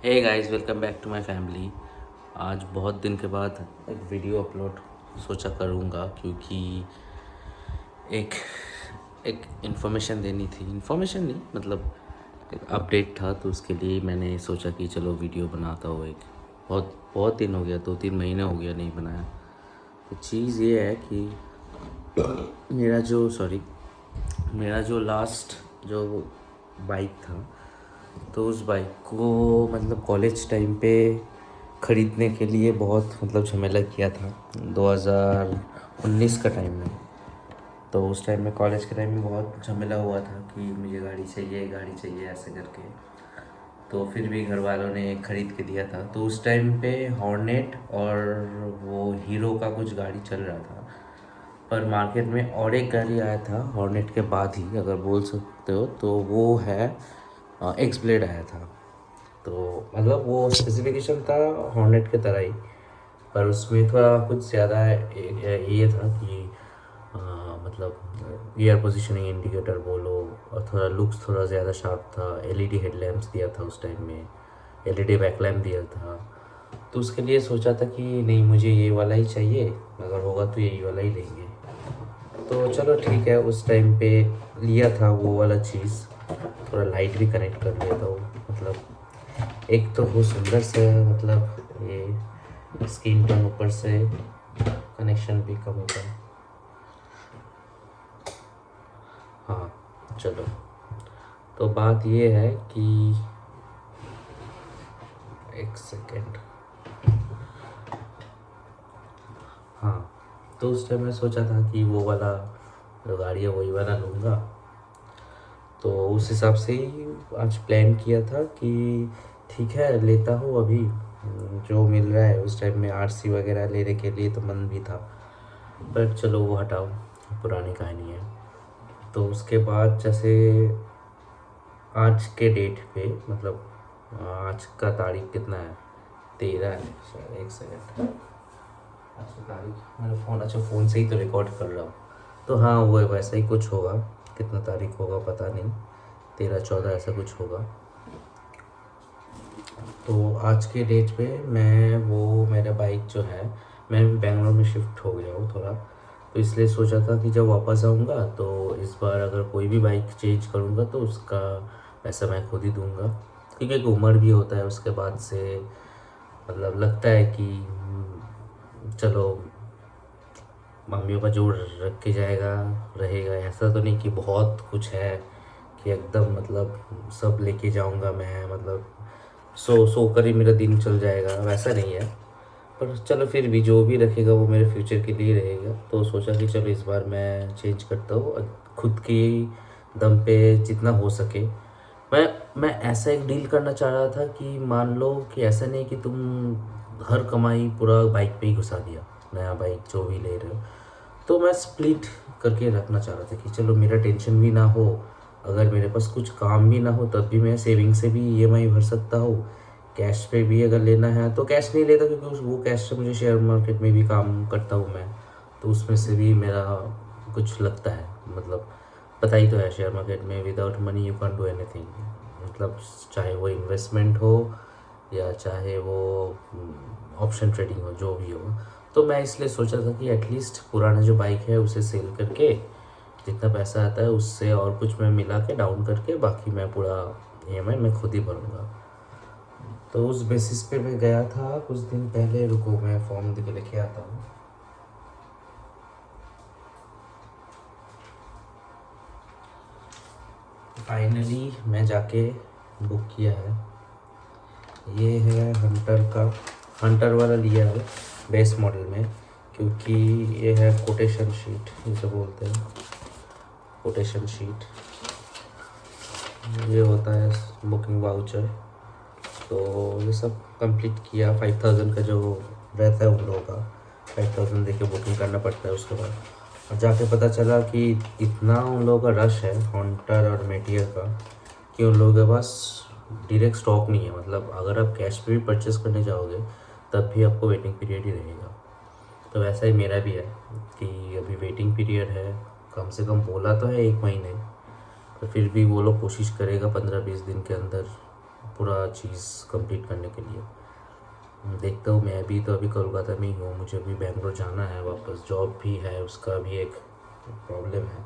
Hey guys, welcome back to my family. आज बहुत दिन के बाद एक वीडियो अपलोड सोचा करूँगा, क्योंकि एक एक इन्फॉर्मेशन देनी थी। इन्फॉर्मेशन नहीं, मतलब एक अपडेट था, तो उसके लिए मैंने सोचा कि चलो वीडियो बनाता हूँ। एक बहुत बहुत दिन हो गया, 2-3 महीने हो गया नहीं बनाया। तो चीज़ ये है कि मेरा जो लास्ट जो बाइक था, तो उस बाइक को मतलब कॉलेज टाइम पे ख़रीदने के लिए बहुत मतलब झमेला किया था 2019 का टाइम में। तो उस टाइम में कॉलेज के टाइम में बहुत झमेला हुआ था कि मुझे गाड़ी चाहिए ऐसे करके। तो फिर भी घर वालों ने ख़रीद के दिया था। तो उस टाइम पे हॉर्नेट और वो हीरो का कुछ गाड़ी चल रहा था। पर मार्केट में और एक गाड़ी आया था हॉर्नेट के बाद ही, अगर बोल सकते हो, तो वो है एक्स ब्लेड आया था। तो मतलब वो स्पेसिफिकेशन था हॉर्नेट के तरह ही, पर उसमें थोड़ा कुछ ज़्यादा ये था कि मतलब एयर पोजीशनिंग इंडिकेटर बोलो, और थोड़ा लुक्स थोड़ा ज़्यादा शार्प था। एलईडी हेडलैम्प्स दिया था उस टाइम में, एलईडी बैकलैम्प दिया था। तो उसके लिए सोचा था कि नहीं, मुझे ये वाला ही चाहिए, अगर होगा तो यही वाला ही लेंगे। तो चलो ठीक है, उस टाइम पे लिया था वो वाला चीज़। थोड़ा लाइट भी कनेक्ट कर लिया था वो, मतलब एक तो वो सुंदर से, मतलब ये स्क्रीन टोन ऊपर से कनेक्शन भी कम होता है। हाँ चलो, तो बात ये है कि एक सेकेंड। हाँ, तो उस टाइम मैं सोचा था कि वो वाला जो गाड़ी है वही वाला लूँगा। तो उस हिसाब से ही आज प्लान किया था कि ठीक है, लेता हूँ अभी जो मिल रहा है। उस टाइम में आरसी वगैरह लेने के लिए तो मन भी था, पर चलो वो हटाओ, पुरानी कहानी है। तो उसके बाद जैसे आज के डेट पे, मतलब आज का तारीख कितना है, 13 है शायद। एक सेकेंड, आज की तारीख, मेरा फ़ोन, अच्छा फ़ोन से ही तो रिकॉर्ड कर रहा हूँ। तो हाँ, वो वैसा ही कुछ होगा। कितना तारीख होगा पता नहीं, 13-14 ऐसा कुछ होगा। तो आज के डेट पे मैं वो मेरा बाइक जो है, मैं बेंगलोर में शिफ्ट हो गया हूँ थोड़ा। तो इसलिए सोचा था कि जब वापस आऊँगा तो इस बार अगर कोई भी बाइक चेंज करूँगा तो उसका पैसा मैं खुद ही दूँगा, क्योंकि एक उम्र भी होता है उसके बाद से। मतलब लगता है कि चलो मम्मियों का जोड़ रख के जाएगा रहेगा। ऐसा तो नहीं कि बहुत कुछ है कि एकदम मतलब सब लेके जाऊंगा मैं, मतलब सो कर ही मेरा दिन चल जाएगा, वैसा नहीं है। पर चलो फिर भी जो भी रखेगा वो मेरे फ्यूचर के लिए रहेगा। तो सोचा कि चलो इस बार मैं चेंज करता हूँ खुद की दम पे जितना हो सके। मैं ऐसा एक डील करना चाह रहा था कि मान लो कि ऐसा नहीं कि तुम हर कमाई पूरा बाइक पे ही घुसा दिया, नया बाइक जो भी ले रहे हो। तो मैं स्प्लिट करके रखना चाह रहा था कि चलो मेरा टेंशन भी ना हो, अगर मेरे पास कुछ काम भी ना हो तब भी मैं सेविंग से भी ईएमआई भर सकता हूँ। कैश पे भी अगर लेना है तो कैश नहीं लेता, क्योंकि वो कैश से मुझे शेयर मार्केट में भी काम करता हूँ मैं, तो उसमें से भी मेरा कुछ लगता है। मतलब पता ही तो है, शेयर मार्केट में without money you can do anything. मतलब चाहे वो इन्वेस्टमेंट हो या चाहे वो ऑप्शन ट्रेडिंग हो, जो भी हो। तो मैं इसलिए सोचा था कि एटलीस्ट पुराना जो बाइक है उसे सेल करके जितना पैसा आता है उससे और कुछ मैं मिला के डाउन करके बाकी मैं पूरा ईएमआई मैं खुद ही भरूँगा। तो उस बेसिस पे मैं गया था कुछ दिन पहले। रुको, मैं फॉर्म दे के लेके आता हूँ। फाइनली मैं जाके बुक किया है। ये है हंटर का, हंटर वाला लिया है बेस मॉडल में, क्योंकि ये है कोटेशन शीट जिसे बोलते हैं, कोटेशन शीट। ये होता है बुकिंग वाउचर। तो ये सब कंप्लीट किया। 5000 का जो रहता है उन लोगों का, 5000 देके बुकिंग करना पड़ता है। उसके बाद और जाके पता चला कि इतना उन लोगों का रश है हॉन्टर और मेटियर का, कि उन लोगों के पास डायरेक्ट स्टॉक नहीं है। मतलब अगर आप कैश पे भी परचेस करने जाओगे तब भी आपको वेटिंग पीरियड ही रहेगा। तो वैसा ही मेरा भी है कि अभी वेटिंग पीरियड है, कम से कम बोला तो है 1 महीने, तो फिर भी वो लोग कोशिश करेगा 15-20 दिन के अंदर पूरा चीज़ कंप्लीट करने के लिए। देखता हूँ, मैं भी तो अभी कोलकाता में ही हूँ, मुझे भी बेंगलोर जाना है वापस, जॉब भी है, उसका भी एक प्रॉब्लम है।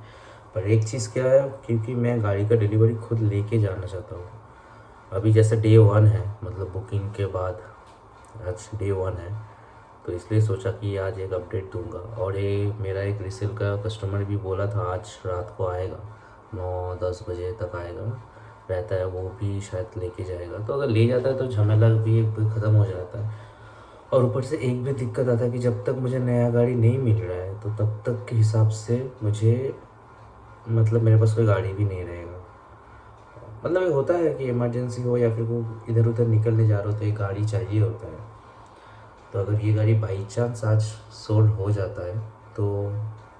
पर एक चीज़ क्या है, क्योंकि मैं गाड़ी का डिलीवरी खुद लेके जाना चाहता हूँ। अभी जैसे डे 1 है, मतलब बुकिंग के बाद आज डे 1 है, तो इसलिए सोचा कि आज एक अपडेट दूंगा। और ये मेरा एक रीसेल का कस्टमर भी बोला था आज रात को आएगा, 9-10 बजे तक आएगा रहता है, वो भी शायद लेके जाएगा। तो अगर ले जाता है तो झमेला भी ख़त्म हो जाता है। और ऊपर से एक भी दिक्कत आता है कि जब तक मुझे नया गाड़ी नहीं मिल रहा है तो तब तक के हिसाब से मुझे, मतलब मेरे पास कोई गाड़ी भी नहीं रहेगा। मतलब ये होता है कि इमरजेंसी हो या फिर वो इधर उधर निकलने जा रहे हो तो एक गाड़ी चाहिए होता है। तो अगर ये गाड़ी बाई चांस आज सोल्ड हो जाता है तो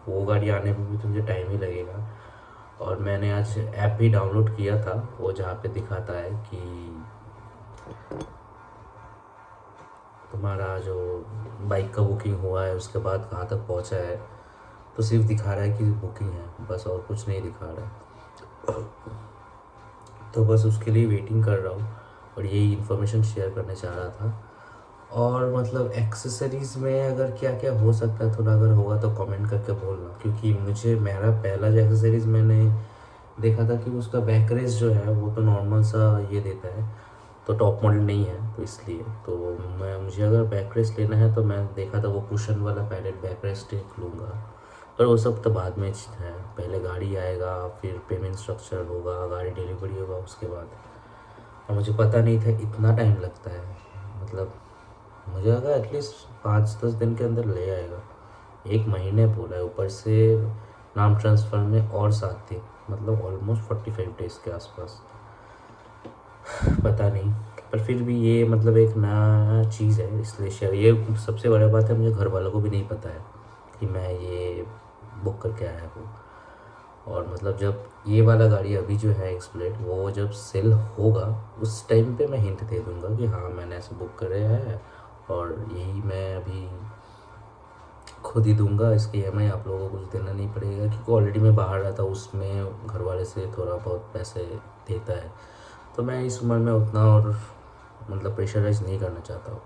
वो गाड़ी आने में भी तो मुझे टाइम ही लगेगा। और मैंने आज ऐप भी डाउनलोड किया था, वो जहाँ पे दिखाता है कि तुम्हारा जो बाइक का बुकिंग हुआ है उसके बाद कहाँ तक पहुँचा है, तो सिर्फ दिखा रहा है कि बुकिंग है, बस और कुछ नहीं दिखा रहा है। तो बस उसके लिए वेटिंग कर रहा हूँ और यही इन्फॉर्मेशन शेयर करना चाह रहा था। और मतलब एक्सेसरीज़ में अगर क्या क्या हो सकता है, थोड़ा अगर होगा तो कमेंट करके बोलना, क्योंकि मुझे मेरा पहला जो एक्सेसरीज़ मैंने देखा था कि उसका बैक रेस जो है वो तो नॉर्मल सा ये देता है, तो टॉप मॉडल नहीं है, तो इसलिए तो मुझे अगर बैक रेस लेना है तो मैं देखा था वो कुशन वाला पैडेड बैक रेस लूँगा। पर वो सब तो बाद में है, पहले गाड़ी आएगा, फिर पेमेंट स्ट्रक्चर होगा, गाड़ी डिलीवरी होगा उसके बाद। और मुझे पता नहीं था इतना टाइम लगता है, मतलब मुझे लगा एटलीस्ट 5-10 दिन के अंदर ले आएगा, 1 महीने बोला है, ऊपर से नाम ट्रांसफ़र में और 7 दिन, मतलब ऑलमोस्ट 45 डेज़ के आसपास। पता नहीं, पर फिर भी ये मतलब एक नया चीज़ है इसलिए शेयर, ये सबसे बड़ी बात है, मुझे घर वालों को भी नहीं पता है कि मैं ये बुक करके आया हूँ। और मतलब जब ये वाला गाड़ी अभी जो है एक्सप्लेड, वो जब सेल होगा उस टाइम पे मैं हिंट दे दूँगा कि हाँ मैंने ऐसे बुक करे है, और यही मैं अभी खुद ही दूंगा, इसकी EMI आप लोगों को कुछ देना नहीं पड़ेगा, क्योंकि ऑलरेडी मैं बाहर रहता हूँ, उसमें घर वाले से थोड़ा बहुत पैसे देता है, तो मैं इस उम्र में उतना और मतलब प्रेशराइज नहीं करना चाहता हूँ।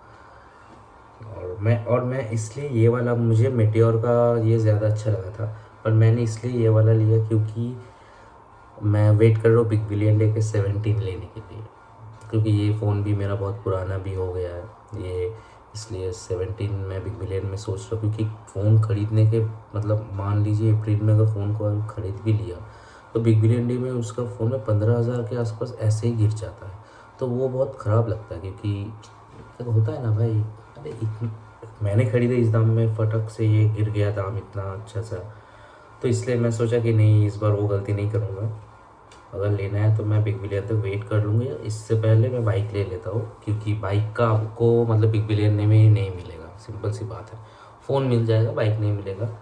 और मैं इसलिए ये वाला, मुझे मेटियोर का ये ज़्यादा अच्छा लगा था, पर मैंने इसलिए ये वाला लिया क्योंकि मैं वेट कर रहा हूँ बिग बिलियन डे के 17 लेने के लिए, क्योंकि ये फ़ोन भी मेरा बहुत पुराना भी हो गया है ये, इसलिए 17 मैं बिग बिलियन में सोच रहा हूँ। क्योंकि फ़ोन ख़रीदने के मतलब मान लीजिए अप्रैल में अगर फ़ोन को ख़रीद भी लिया तो बिग बिलियन डे में उसका फ़ोन में 15,000 के आसपास ऐसे ही गिर जाता है, तो वो बहुत ख़राब लगता है। क्योंकि होता है ना भाई, अरे मैंने ख़रीदे इस दाम में, फटक से ये गिर गया दाम इतना अच्छा सा, तो इसलिए मैं सोचा कि नहीं, इस बार वो गलती नहीं करूँगा। अगर लेना है तो मैं बिग बिलियन तक वेट कर लूँगी, इससे पहले मैं बाइक ले लेता हूँ, क्योंकि बाइक का आपको मतलब बिग बिलियन में नहीं मिलेगा, सिंपल सी बात है। फ़ोन मिल जाएगा, बाइक नहीं मिलेगा।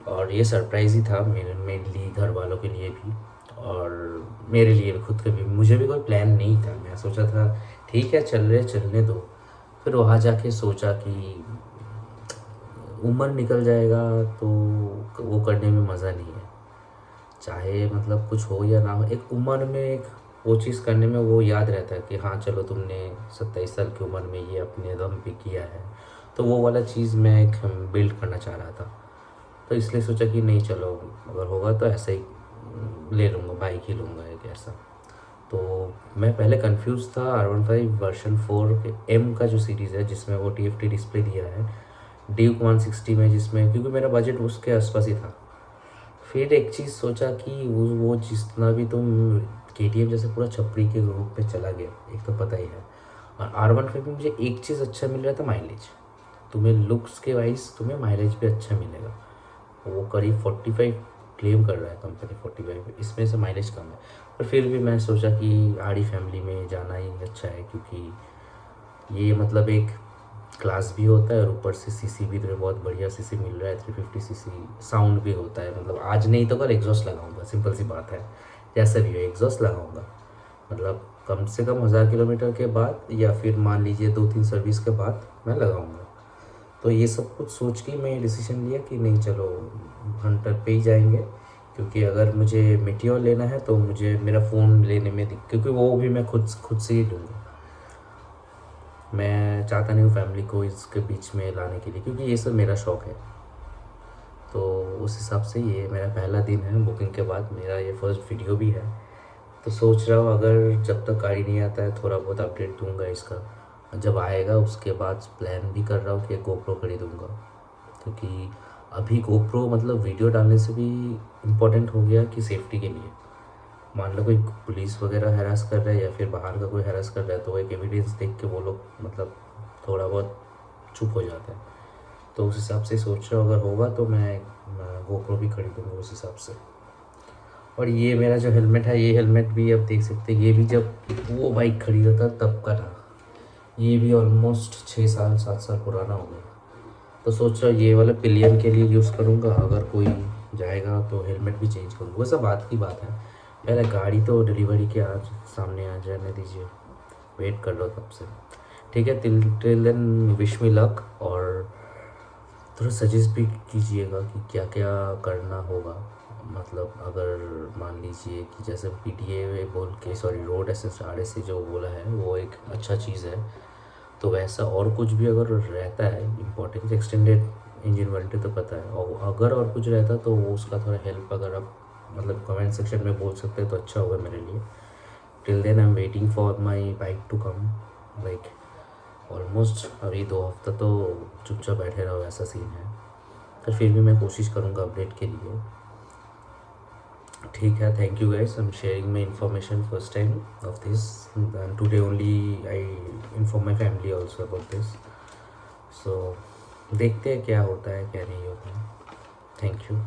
और ये सरप्राइज़ ही था मेरे लिए, घर वालों के लिए भी और मेरे लिए भी, खुद के भी। मुझे भी कोई प्लान नहीं था, मैं सोचा था ठीक है चलने दो। फिर वहाँ जाके सोचा कि उम्र निकल जाएगा तो वो करने में मज़ा नहीं है, चाहे मतलब कुछ हो या ना हो, एक उम्र में एक वो चीज़ करने में वो याद रहता है कि हाँ चलो तुमने 27 साल की उम्र में ये अपने दम पे किया है, तो वो वाला चीज़ मैं एक बिल्ड करना चाह रहा था। तो इसलिए सोचा कि नहीं चलो, अगर होगा तो ऐसा ही ले लूँगा, बाइक ही लूँगा एक ऐसा। तो मैं पहले कंफ्यूज था R15 वर्जन 4 M का जो सीरीज़ है, जिसमें वो TFT डिस्प्ले दिया है, ड्यूक 160 में, जिसमें क्योंकि मेरा बजट उसके आसपास ही था। फिर एक चीज़ सोचा कि वो जितना भी तुम KTM जैसे पूरा छपरी के ग्रुप पे चला गया, एक तो पता ही है। और R15 में मुझे एक चीज़ अच्छा मिल रहा था, माइलेज। तुम्हें लुक्स के वाइज तुम्हें माइलेज भी अच्छा मिलेगा, वो करीब 45 क्लेम कर रहा है कंपनी, 45, इसमें से माइलेज कम है। पर फिर भी मैं सोचा कि आड़ी फैमिली में जाना ही अच्छा है, क्योंकि ये मतलब एक क्लास भी होता है और ऊपर से सीसी भी तुम्हें बहुत बढ़िया सीसी मिल रहा है, 350 सीसी। साउंड भी होता है, मतलब आज नहीं तो कल एग्जॉस्ट लगाऊंगा, सिंपल सी बात है, जैसा भी हो एग्जॉस्ट लगाऊंगा। मतलब कम से कम 1000 किलोमीटर के बाद, या फिर मान लीजिए 2-3 सर्विस के बाद मैं लगाऊंगा। तो ये सब कुछ सोच के मैं डिसीजन लिया कि नहीं चलो हंटर पे ही जाएंगे, क्योंकि अगर मुझे मीटियोर लेना है तो मुझे मेरा फ़ोन लेने में क्योंकि वो भी मैं खुद से ही लूँगा। मैं चाहता नहीं हूँ फैमिली को इसके बीच में लाने के लिए, क्योंकि ये सब मेरा शौक़ है। तो उस हिसाब से ये मेरा पहला दिन है बुकिंग के बाद, मेरा ये फर्स्ट वीडियो भी है। तो सोच रहा हूँ अगर जब तक गाड़ी नहीं आता है थोड़ा बहुत अपडेट दूंगा इसका, जब आएगा उसके बाद प्लान भी कर रहा हूँ कि गोप्रो खरीदूँगा। क्योंकि अभी गोप्रो मतलब वीडियो डालने से भी इम्पोर्टेंट हो गया कि सेफ्टी के लिए। मान लो कोई पुलिस वगैरह हैरास कर रहा है या फिर बाहर का कोई हैरास कर रहा है तो एक एविडेंस देख के वो लोग मतलब थोड़ा बहुत चुप हो जाता है। तो उस हिसाब से सोच रहा हूँ अगर होगा तो मैं गोप्रो भी खरीदूँगा उस हिसाब से। और ये मेरा जो हेलमेट है, ये हेलमेट भी अब देख सकते हैं, ये भी जब वो बाइक खरीदा था तब का था। ये भी ऑलमोस्ट 6 साल 7 साल पुराना हो गया। तो सोच रहा हूँ ये वाला पिलियन के लिए यूज़ करूँगा, अगर कोई जाएगा तो हेलमेट भी चेंज करूँगा। वो सब बात की बात है, पहले गाड़ी तो डिलीवरी के आज सामने आ जाने दीजिए, वेट कर लो तब से। ठीक है, till then wish me luck, और थोड़ा सजेस्ट भी कीजिएगा कि क्या क्या करना होगा। मतलब अगर मान लीजिए कि जैसे PTA बोल के रोड असिस्ट RSA जो बोला है वो एक अच्छा चीज़ है, तो वैसा और कुछ भी अगर रहता है इम्पोर्टेंट, एक्सटेंडेड इंजन वारंटी तो पता है, और अगर और कुछ रहता तो वो उसका थोड़ा हेल्प अगर आप मतलब कमेंट सेक्शन में बोल सकते हैं तो अच्छा होगा मेरे लिए। Till then I am waiting for my bike to come. Like almost अभी 2 हफ्ता तो चुपचाप बैठे रहो ऐसा सीन है, पर फिर भी मैं कोशिश करूँगा अपडेट के लिए। ठीक है, thank you guys, I am sharing my information first time of this, and today only I inform my family also about this. So देखते हैं क्या होता है क्या नहीं होता है। Thank you.